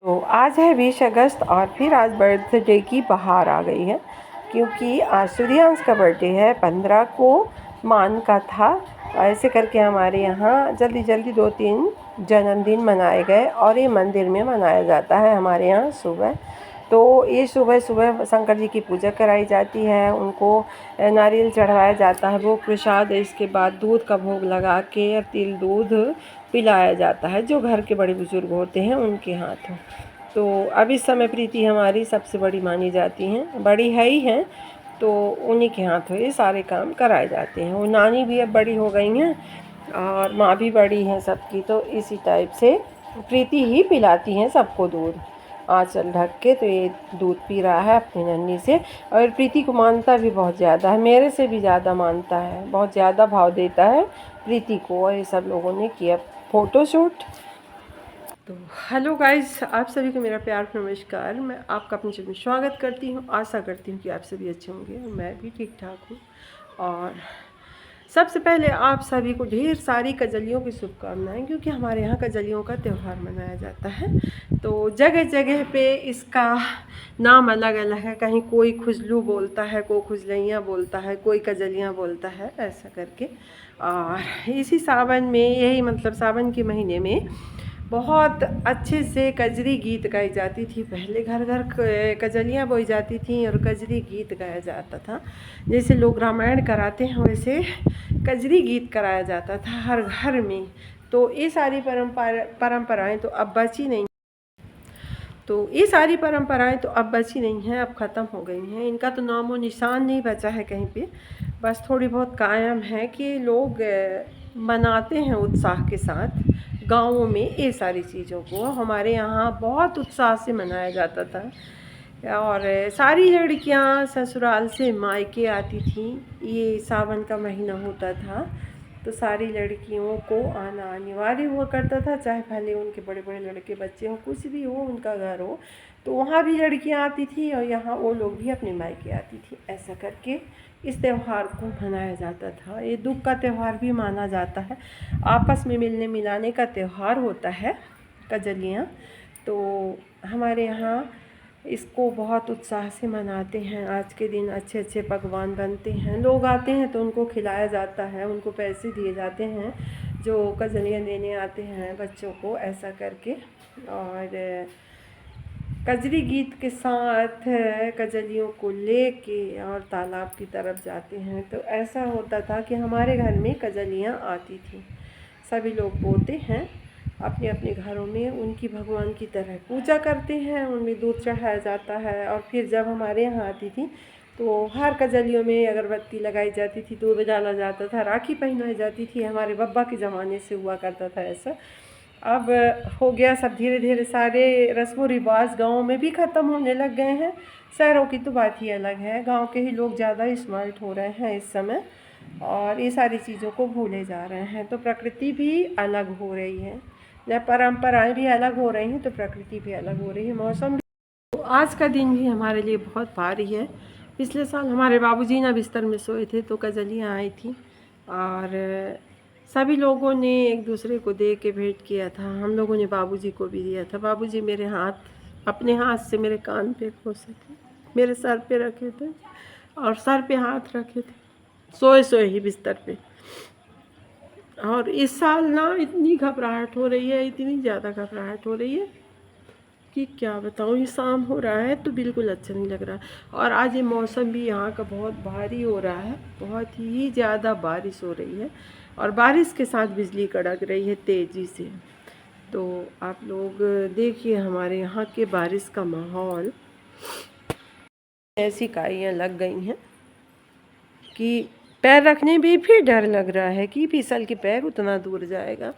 तो आज है 20 अगस्त और फिर आज बर्थडे की बहार आ गई है, क्योंकि आज सूर्यांश का बर्थडे है। 15 को मान का था। ऐसे करके हमारे यहाँ जल्दी जल्दी 2-3 जन्मदिन मनाए गए और ये मंदिर में मनाया जाता है हमारे यहाँ सुबह। तो ये सुबह सुबह शंकर जी की पूजा कराई जाती है, उनको नारियल चढ़ाया जाता है, वो प्रसाद। इसके बाद दूध का भोग लगा के तिल दूध पिलाया जाता है जो घर के बड़े बुजुर्ग होते हैं उनके हाथों। तो अब इस समय प्रीति हमारी सबसे बड़ी मानी जाती हैं, बड़ी है ही हैं, तो उन्हीं के हाथों ये सारे काम कराए जाते हैं। वो नानी भी अब बड़ी हो गई हैं और माँ भी बड़ी हैं सबकी, तो इसी टाइप से प्रीति ही पिलाती हैं सबको दूध आँचल ढक के। तो ये दूध पी रहा है अपनी नन्ही से, और प्रीति को मानता भी बहुत ज़्यादा है, मेरे से भी ज़्यादा मानता है, बहुत ज़्यादा भाव देता है प्रीति को। और ये सब लोगों ने किया फ़ोटोशूट। तो हेलो गाइस, आप सभी को मेरा प्यार नमस्कार। मैं आपका अपने चैनल में स्वागत करती हूँ। आशा करती हूँ कि आप सभी अच्छे होंगे, मैं भी ठीक ठाक हूँ। और सबसे पहले आप सभी को ढेर सारी कजलियों की शुभकामनाएं, क्योंकि हमारे यहाँ कजलियों का त्यौहार मनाया जाता है। तो जगह जगह पे इसका नाम अलग अलग है, कहीं कोई खुजलू बोलता है, कोई खुजलैयाँ बोलता है, कोई कजलियाँ बोलता है, ऐसा करके। और इसी सावन में, यही मतलब सावन के महीने में बहुत अच्छे से कजरी गीत गाई जाती थी। पहले घर घर कजलियाँ बोई जाती थी और कजरी गीत गाया जाता था। जैसे लोग रामायण कराते हैं वैसे कजरी गीत कराया जाता था हर घर में। तो ये सारी परंपराएं तो अब बची नहीं, अब बची नहीं हैं, अब ख़त्म हो गई हैं। इनका तो नामो निशान नहीं बचा है कहीं पे, बस थोड़ी बहुत कायम है कि लोग मनाते हैं उत्साह के साथ। गाँवों में ये सारी चीज़ों को हमारे यहाँ बहुत उत्साह से मनाया जाता था। और सारी लड़कियाँ ससुराल से मायके आती थीं। ये सावन का महीना होता था तो सारी लड़कियों को आना अनिवार्य हुआ करता था, चाहे भले उनके बड़े बड़े लड़के बच्चे हों, कुछ भी हो, उनका घर हो, तो वहाँ भी लड़कियाँ आती थी और यहाँ वो लोग भी अपने मायके आती थी। ऐसा करके इस त्यौहार को मनाया जाता था। ये दुख का त्यौहार भी माना जाता है, आपस में मिलने मिलाने का त्यौहार होता है कजलियाँ। तो हमारे यहाँ इसको बहुत उत्साह से मनाते हैं। आज के दिन अच्छे अच्छे पकवान बनते हैं, लोग आते हैं तो उनको खिलाया जाता है, उनको पैसे दिए जाते हैं जो कजलियाँ देने आते हैं बच्चों को, ऐसा करके। और कजरी गीत के साथ कजलियों को लेके और तालाब की तरफ जाते हैं। तो ऐसा होता था कि हमारे घर में कजलियाँ आती थी, सभी लोग बोते हैं अपने अपने घरों में, उनकी भगवान की तरह पूजा करते हैं, उनमें दूध चढ़ाया जाता है। और फिर जब हमारे यहाँ आती थी तो हर कजलियों में अगरबत्ती लगाई जाती थी, दूध डाला जाता था, राखी पहनाई जाती थी। हमारे बब्बा के ज़माने से हुआ करता था ऐसा। अब हो गया सब धीरे धीरे, सारे रस्म व रिवाज गाँव में भी ख़त्म होने लग गए हैं। शहरों की तो बात ही अलग है, गांव के ही लोग ज़्यादा स्मार्ट हो रहे हैं इस समय और ये सारी चीज़ों को भूले जा रहे हैं। तो प्रकृति भी अलग हो रही है, जब परंपराएं भी अलग हो रही हैं तो प्रकृति भी अलग हो रही है, मौसम भी। तो आज का दिन भी हमारे लिए बहुत भारी है। पिछले साल हमारे बाबूजी ना बिस्तर में सोए थे तो कजलियाँ आई थी और सभी लोगों ने एक दूसरे को दे के भेंट किया था। हम लोगों ने बाबूजी को भी दिया था। बाबूजी मेरे हाथ, अपने हाथ से मेरे कान पे घोंसे थे, मेरे सर पे रखे थे और सर पे हाथ रखे थे, सोए सोए ही बिस्तर पे। और इस साल ना इतनी घबराहट हो रही है, इतनी ज़्यादा घबराहट हो रही है कि क्या बताऊँ। ये शाम हो रहा है तो बिल्कुल अच्छा नहीं लग रहा। और आज ये मौसम भी यहाँ का बहुत भारी हो रहा है, बहुत ही ज़्यादा बारिश हो रही है और बारिश के साथ बिजली कड़क रही है तेज़ी से। तो आप लोग देखिए हमारे यहाँ के बारिश का माहौल। ऐसी काइयाँ लग गई हैं कि पैर रखने में भी डर लग रहा है कि फिसल के पैर उतना दूर जाएगा।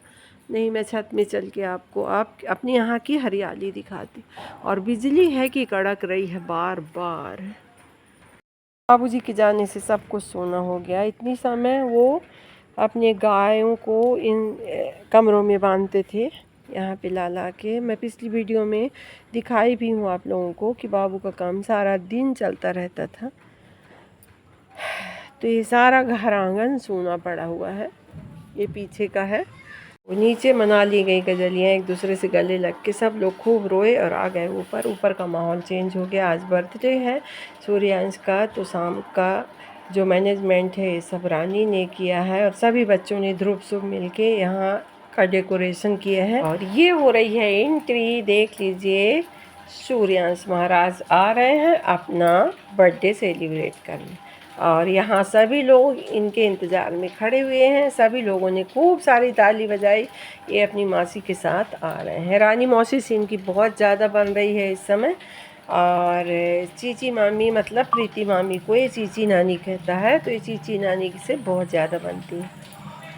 नहीं, मैं छत में चल के आपको अपने यहाँ की हरियाली दिखाती। और बिजली है कि कड़क रही है बार बार। बाबूजी के जाने से सब कुछ सोना हो गया। इतनी समय वो अपने गायों को इन कमरों में बांधते थे, यहाँ पे ला ला के। मैं पिछली वीडियो में दिखाई भी हूँ आप लोगों को कि बाबू का काम सारा दिन चलता रहता था। तो ये सारा घर आंगन सूना पड़ा हुआ है, ये पीछे का है। वो नीचे मना ली गई गजलियाँ, एक दूसरे से गले लग के सब लोग खूब रोए और आ गए ऊपर। ऊपर का माहौल चेंज हो गया। आज बर्थडे है सूर्यांश का, तो शाम का जो मैनेजमेंट है ये सब रानी ने किया है और सभी बच्चों ने ध्रुव शुभ मिल के यहाँ का डेकोरेशन किया है। और ये हो रही है एंट्री, देख लीजिए सूर्यांश महाराज आ रहे हैं अपना बर्थडे सेलिब्रेट करने और यहाँ सभी लोग इनके इंतज़ार में खड़े हुए हैं। सभी लोगों ने खूब सारी ताली बजाई। ये अपनी मासी के साथ आ रहे हैं। रानी मौसी से इनकी बहुत ज़्यादा बन रही है इस समय। और चीची मामी मतलब प्रीति मामी को ये चीची नानी कहता है, तो ये चीची नानी से बहुत ज़्यादा बनती है।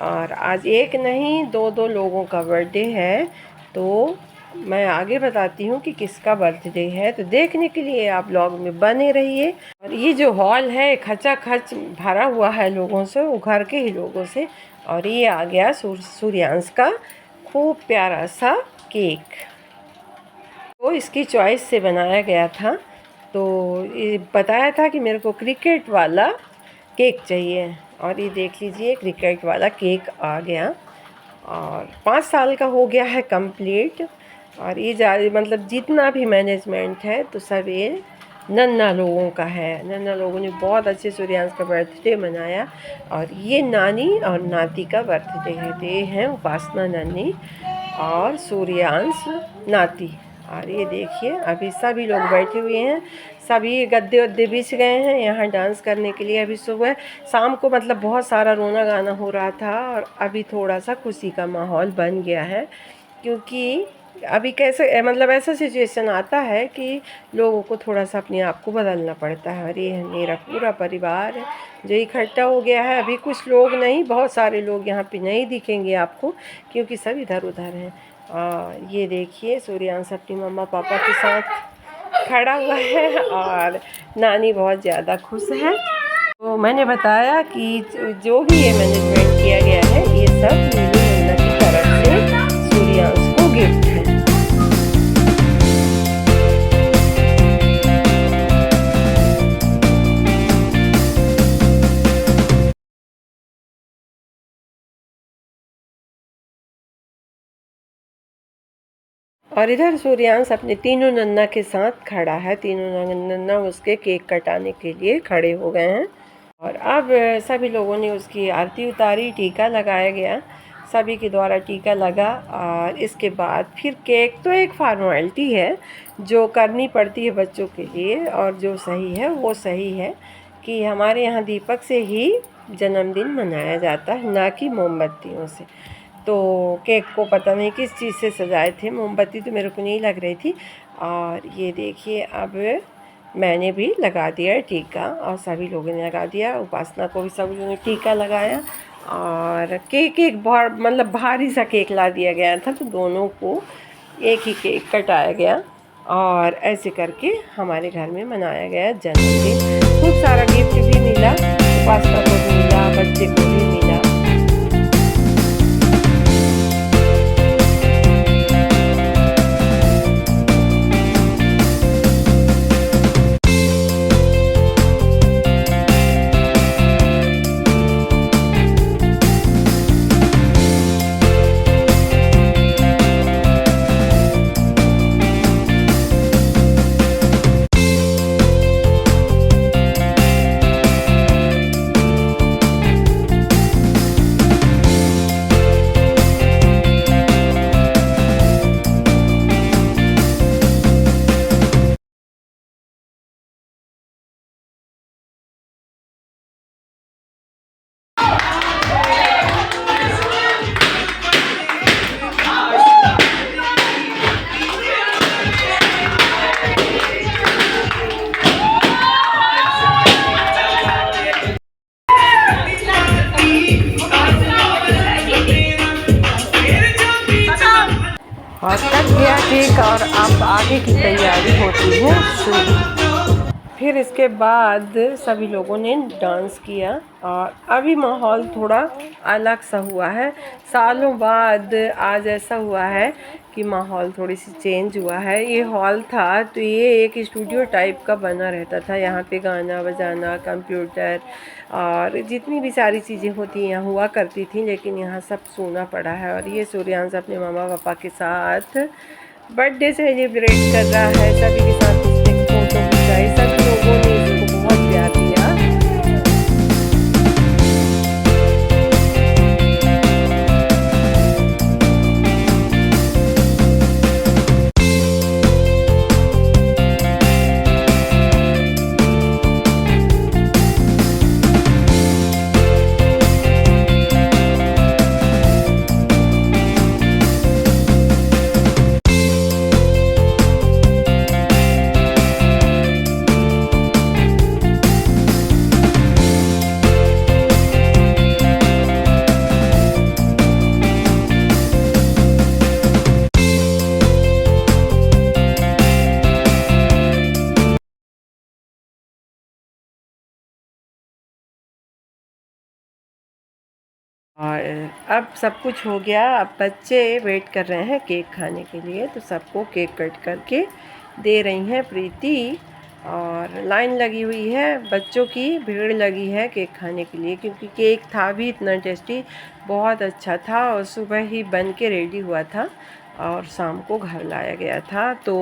और आज एक नहीं दो दो लोगों का बर्थडे है, तो मैं आगे बताती हूँ कि किसका बर्थडे है, तो देखने के लिए आप ब्लॉग में बने रहिए। और ये जो हॉल है खचाखच भरा हुआ है लोगों से, वो घर के ही लोगों से। और ये आ गया सूर्यांश का खूब प्यारा सा केक, तो इसकी चॉइस से बनाया गया था। तो ये बताया था कि मेरे को क्रिकेट वाला केक चाहिए, और ये देख लीजिए क्रिकेट वाला केक आ गया। और 5 साल का हो गया है कंप्लीट। और ये मतलब जितना भी मैनेजमेंट है तो सब ये नन्ना लोगों का है। नन्ना लोगों ने बहुत अच्छे सूर्यांश का बर्थडे मनाया। और ये नानी और नाती का बर्थडे है। तो ये हैं उपासना नानी और सूर्यांश नाती। और ये देखिए अभी सभी लोग बैठे हुए हैं, सभी गद्दे वद्दे बिछ गए हैं यहाँ डांस करने के लिए। अभी सुबह शाम को मतलब बहुत सारा रोना गाना हो रहा था और अभी थोड़ा सा खुशी का माहौल बन गया है, क्योंकि अभी कैसे मतलब ऐसा सिचुएशन आता है कि लोगों को थोड़ा सा अपने आप को बदलना पड़ता है। और ये मेरा पूरा परिवार जो इकट्ठा हो गया है। अभी कुछ लोग नहीं, बहुत सारे लोग यहाँ पे नहीं दिखेंगे आपको, क्योंकि सब इधर उधर हैं। और ये देखिए सूर्यांश अपनी मम्मा पापा के साथ खड़ा हुआ है और नानी बहुत ज़्यादा खुश है। तो मैंने बताया कि जो भी ये मैनेजमेंट किया गया है ये सब नीलू नन्ना की तरफ से सूर्यांश को गिफ्ट है। और इधर सूर्यांश अपने तीनों नन्ना के साथ खड़ा है। तीनों नन्ना उसके केक कटाने के लिए खड़े हो गए हैं। और अब सभी लोगों ने उसकी आरती उतारी, टीका लगाया गया, सभी के द्वारा टीका लगा। और इसके बाद फिर केक तो एक फॉर्मेलिटी है जो करनी पड़ती है बच्चों के लिए, और जो सही है वो सही है कि हमारे यहाँ दीपक से ही जन्मदिन मनाया जाता है, ना कि मोमबत्तियों से। तो केक को पता नहीं किस चीज़ से सजाए थे, मोमबत्ती तो मेरे को नहीं लग रही थी। और ये देखिए अब मैंने भी लगा दिया टीका और सभी लोगों ने लगा दिया। उपासना को भी सभी लोगों ने टीका लगाया। और केक एक बहुत मतलब भारी सा केक ला दिया गया था, तो दोनों को एक ही केक कटाया गया। और ऐसे करके हमारे घर में मनाया गया जन्मदिन। खूब सारा गिफ्ट भी मिला, उपासना को भी मिला, बच्चे को भी मिला। और कट गया केक और अब आगे की तैयारी होती है शुरू। फिर इसके बाद सभी लोगों ने डांस किया और अभी माहौल थोड़ा अलग सा हुआ है। सालों बाद आज ऐसा हुआ है कि माहौल थोड़ी सी चेंज हुआ है। ये हॉल था तो ये एक स्टूडियो टाइप का बना रहता था। यहाँ पे गाना बजाना, कंप्यूटर और जितनी भी सारी चीज़ें होती यहाँ हुआ करती थी, लेकिन यहाँ सब सोना पड़ा है। और ये सूर्यांश अपने मामा पापा के साथ बर्थडे सेलिब्रेट कर रहा है। सभी के साथ उसने फोटो खिंचाई, सभी लोगों ने इसको बहुत प्यार दिया। और अब सब कुछ हो गया। अब बच्चे वेट कर रहे हैं केक खाने के लिए, तो सबको केक कट करके दे रही हैं प्रीति। और लाइन लगी हुई है, बच्चों की भीड़ लगी है केक खाने के लिए, क्योंकि केक था भी इतना टेस्टी, बहुत अच्छा था और सुबह ही बन के रेडी हुआ था और शाम को घर लाया गया था। तो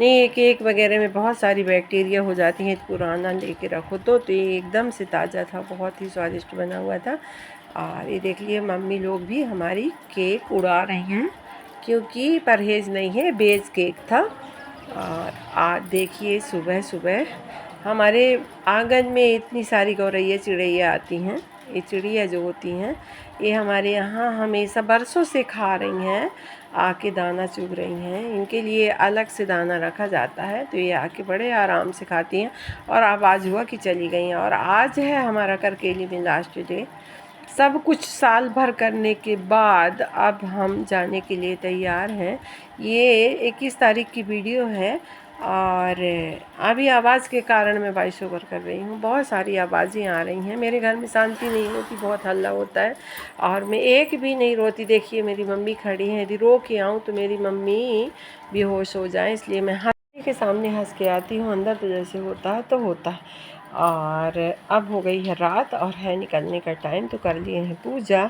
नहीं, ये केक वगैरह में बहुत सारी बैक्टीरिया हो जाती हैं, पुराना लेके रखो तो ये एकदम से ताज़ा था, बहुत ही स्वादिष्ट बना हुआ था। और ये देख लिए मम्मी लोग भी हमारी केक उड़ा रही हैं, क्योंकि परहेज़ नहीं है, बेज केक था। और आज देखिए सुबह सुबह हमारे आंगन में इतनी सारी गौरैया चिड़ैया आती हैं। ये चिड़िया जो होती हैं ये हमारे यहाँ हमेशा बरसों से खा रही हैं, आके दाना चुग रही हैं। इनके लिए अलग से दाना रखा जाता है, तो ये आके बड़े आराम से खाती हैं। और आवाज़ हुआ कि चली गई हैं। और आज है हमारा करकेली में लास्ट डे। सब कुछ साल भर करने के बाद अब हम जाने के लिए तैयार हैं। ये 21 तारीख की वीडियो है और अभी आवाज़ के कारण मैं वॉइस ओवर कर रही हूँ। बहुत सारी आवाज़ें आ रही हैं, मेरे घर में शांति नहीं होती, बहुत हल्ला होता है और मैं एक भी नहीं रोती। देखिए मेरी मम्मी खड़ी हैं, यदि रो के आऊँ तो मेरी मम्मी बेहोश हो जाए, इसलिए मैं हंसने के सामने हंस के आती हूँ। अंदर तो जैसे होता है तो होता है। और अब हो गई है रात और है निकलने का टाइम, तो कर लिए हैं पूजा